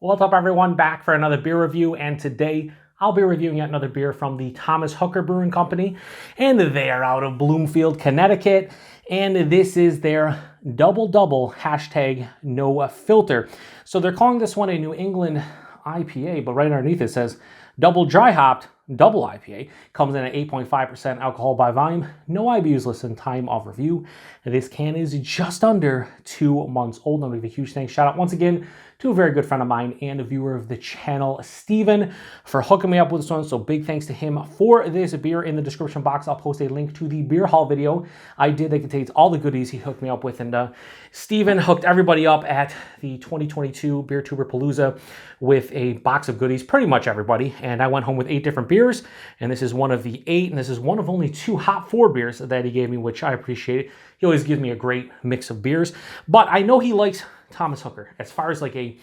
What's up, everyone? Back for another beer review, and today I'll be reviewing yet another beer from the Thomas Hooker Brewing Company, and they are out of Bloomfield, Connecticut, and this is their Double hashtag no filter. So they're calling this one a New England IPA, but right underneath it says double dry hopped double IPA. Comes in at 8.5% alcohol by volume. No IBUs listed in time of review. This can is just under 2 months old. I'm going to give a huge thanks. Shout out once again to a very good friend of mine and a viewer of the channel, Steven, for hooking me up with this one. So big thanks to him for this beer. In the description box, I'll post a link to the beer haul video I did that contains all the goodies he hooked me up with. And Steven hooked everybody up at the 2022 Beer Tuber Palooza with a box of goodies, pretty much everybody. And I went home with 8 different beers, and this is one of the 8, and this is one of only 2 hop forward beers that he gave me, which I appreciate. He always gives me a great mix of beers, but I know he likes Thomas Hooker as far as like I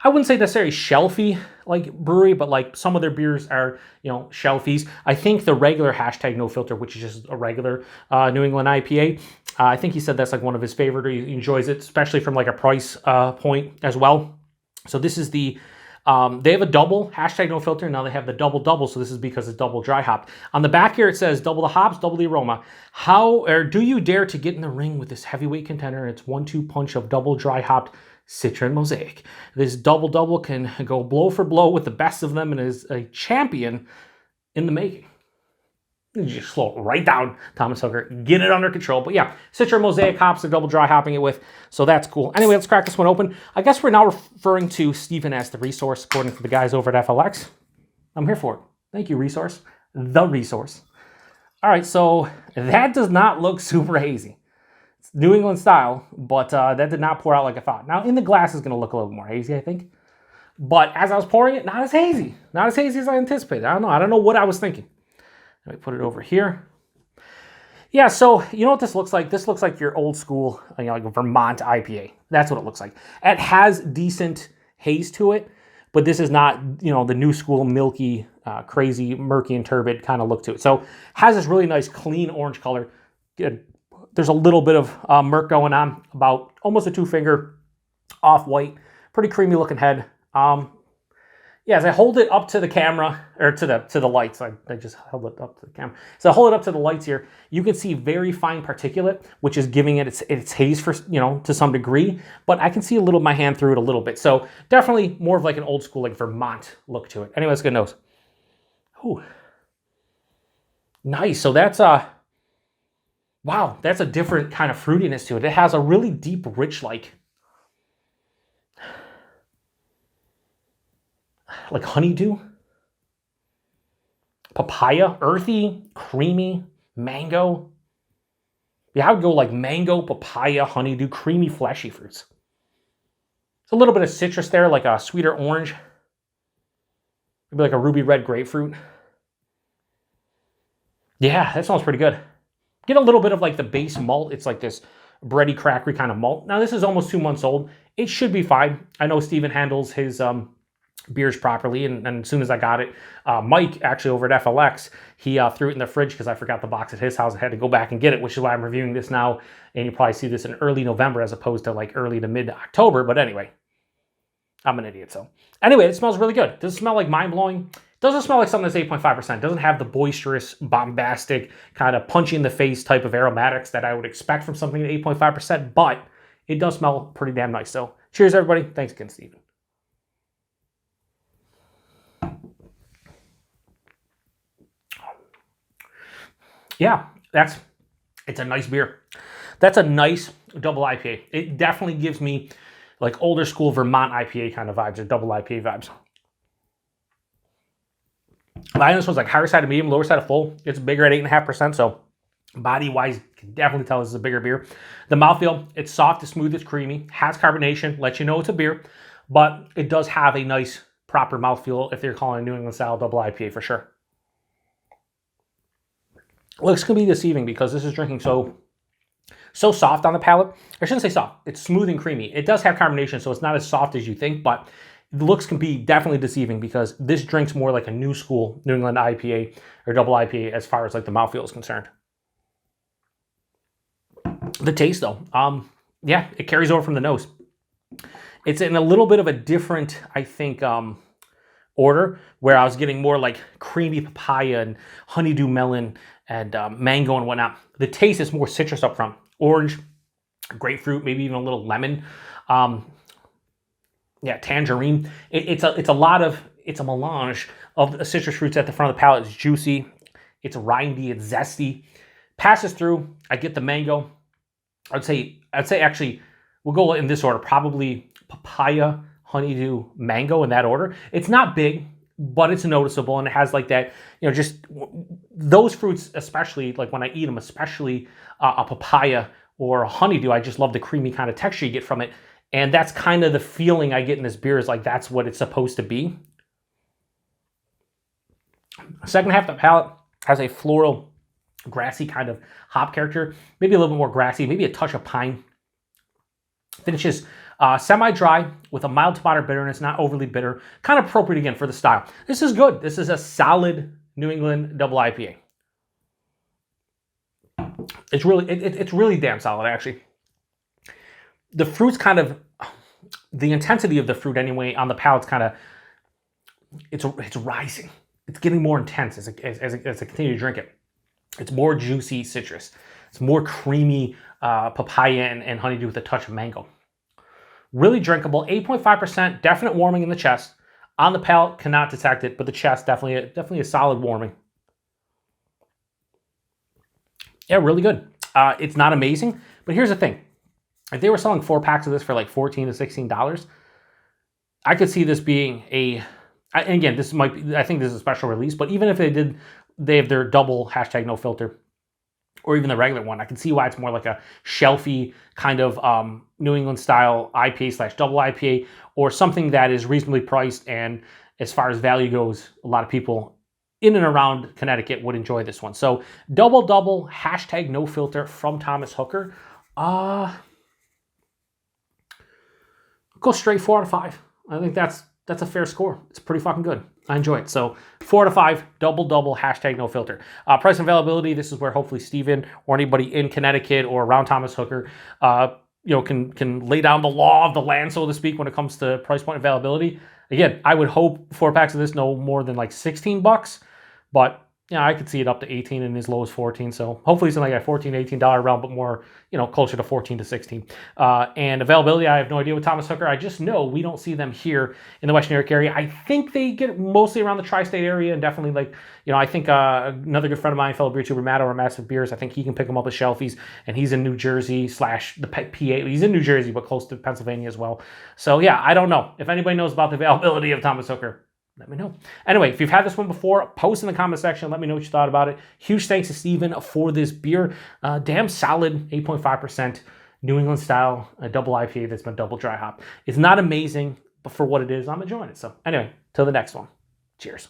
wouldn't say necessarily shelfy like brewery, but like some of their beers are, shelfies. I think the regular hashtag no filter, which is just a regular New England IPA, I think he said that's like one of his favorite. He enjoys it, especially from like a price point as well. So this is the they have a double hashtag no filter. Now they have the double. So this is because it's double dry hopped. On the back here, it says double the hops, double the aroma. How or do you dare to get in the ring with this heavyweight contender? It's 1-2 punch of double dry hopped Citra and Mosaic. This double can go blow for blow with the best of them and is a champion in the making. You just slow it right down, Thomas Hooker. Get it under control. But yeah, Citra and Mosaic hops, they're double dry hopping it with, so that's cool. Anyway, let's crack this one open. I guess we're now referring to Steven as the resource, according to the guys over at FLX. I'm here for it. Thank you, resource. The resource. All right, so that does not look super hazy. It's New England style, but that did not pour out like I thought. Now, in the glass is going to look a little more hazy, I think. But as I was pouring it, not as hazy. Not as hazy as I anticipated. I don't know what I was thinking. Let me put it over here. Yeah, so you know what this looks like? This looks like your old school, like a Vermont IPA. That's what it looks like. It has decent haze to it, but this is not, the new school milky, crazy, murky and turbid kind of look to it. So it has this really nice, clean orange color. There's a little bit of murk going on, about almost a 2-finger off-white. Pretty creamy looking head. Yeah, as I hold it up to the camera, or to the lights, I just held it up to the camera. So I hold it up to the lights here, you can see very fine particulate, which is giving it its haze for, to some degree, but I can see a little of my hand through it a little bit. So definitely more of like an old school, like Vermont look to it. Anyway, let's get a nose. Ooh. Nice. So that's wow, that's a different kind of fruitiness to it. It has a really deep, rich, like honeydew, papaya, earthy, creamy, mango. Yeah, I would go like mango, papaya, honeydew, creamy, fleshy fruits. It's a little bit of citrus there, like a sweeter orange. Maybe like a ruby red grapefruit. Yeah, that smells pretty good. Get a little bit of like the base malt. It's like this bready, crackery kind of malt. Now this is almost 2 months old. It should be fine. I know Steven handles his beers properly, and as soon as I got it, Mike actually over at FLX, he threw it in the fridge because I forgot the box at his house and had to go back and get it, which is why I'm reviewing this now, and you probably see this in early November as opposed to like early to mid-October, but anyway, I'm an idiot. So anyway, it smells really good. Does it smell like mind-blowing? Doesn't smell like something that's 8.5%. Doesn't have the boisterous, bombastic, kind of punchy in the face type of aromatics that I would expect from something at 8.5%, but it does smell pretty damn nice. So cheers, everybody. Thanks again, Steven. Yeah, it's a nice beer. That's a nice double IPA. It definitely gives me like older school Vermont IPA kind of vibes, or double IPA vibes. This one's like higher side of medium, lower side of full. It's bigger at 8.5%, so body-wise, you can definitely tell this is a bigger beer. The mouthfeel, it's soft, it's smooth, it's creamy, has carbonation, lets you know it's a beer, but it does have a nice, proper mouthfeel if they're calling a New England style double IPA for sure. Looks can be deceiving because this is drinking so soft on the palate. I shouldn't say soft. It's smooth and creamy. It does have carbonation, so it's not as soft as you think, but the looks can be definitely deceiving because this drinks more like a new school New England IPA or double IPA as far as like the mouthfeel is concerned. The taste though, yeah, it carries over from the nose. It's in a little bit of a different, I think, order, where I was getting more like creamy papaya and honeydew melon and mango and whatnot. The taste is more citrus up front. Orange, grapefruit, maybe even a little lemon. Yeah, tangerine. It's a melange of citrus fruits at the front of the palate. It's juicy, it's rindy, it's zesty. Passes through. I get the mango. I'd say actually we'll go in this order. Probably papaya, honeydew, mango in that order. It's not big, but it's noticeable, and it has like that, you know, just those fruits, especially like when I eat them, especially a papaya or a honeydew. I just love the creamy kind of texture you get from it. And that's kind of the feeling I get in this beer, is like that's what it's supposed to be. Second half of the palate has a floral, grassy kind of hop character, maybe a little bit more grassy, maybe a touch of pine. Finishes semi-dry with a mild to moderate bitterness, not overly bitter, kind of appropriate again for the style. This is good. This is a solid New England Double IPA. It's really damn solid, actually. The fruit's kind of, the intensity of the fruit anyway on the palate's kind of, it's rising. It's getting more intense as I continue to drink it. It's more juicy citrus. It's more creamy papaya and honeydew with a touch of mango. Really drinkable, 8.5%, definite warming in the chest. On the palate, cannot detect it, but the chest, definitely a solid warming. Yeah, really good. It's not amazing, but here's the thing. If they were selling 4 packs of this for like $14 to $16, I could see this being and again, this might be, I think this is a special release, but even if they have their double #no filter, or even the regular one, I can see why it's more like a shelfy kind of New England style IPA / double IPA, or something that is reasonably priced. And as far as value goes, a lot of people in and around Connecticut would enjoy this one. So double #no filter from Thomas Hooker. Go straight 4 out of 5. I think that's a fair score. It's pretty fucking good. I enjoy it. So 4 out of 5, double #no filter. Price and availability. This is where hopefully Steven or anybody in Connecticut or around Thomas Hooker, can lay down the law of the land, so to speak, when it comes to price point availability. Again, I would hope 4 packs of this no more than like $16, but yeah, I could see it up to 18 and as low as 14. So hopefully it's in like a $14 to $18 realm, but more, closer to 14 to 16. And availability, I have no idea with Thomas Hooker. I just know we don't see them here in the Western New York area. I think they get mostly around the tri-state area, and definitely I think another good friend of mine, fellow beer tuber, Matt over Massive Beers, I think he can pick them up at Shelfies, and he's in New Jersey / the PA. He's in New Jersey, but close to Pennsylvania as well. So yeah, I don't know. If anybody knows about the availability of Thomas Hooker, let me know. Anyway, if you've had this one before, post in the comment section. Let me know what you thought about it. Huge thanks to Steven for this beer. Damn solid 8.5% New England style double IPA that's been double dry hop. It's not amazing, but for what it is, I'm enjoying it. So anyway, till the next one. Cheers.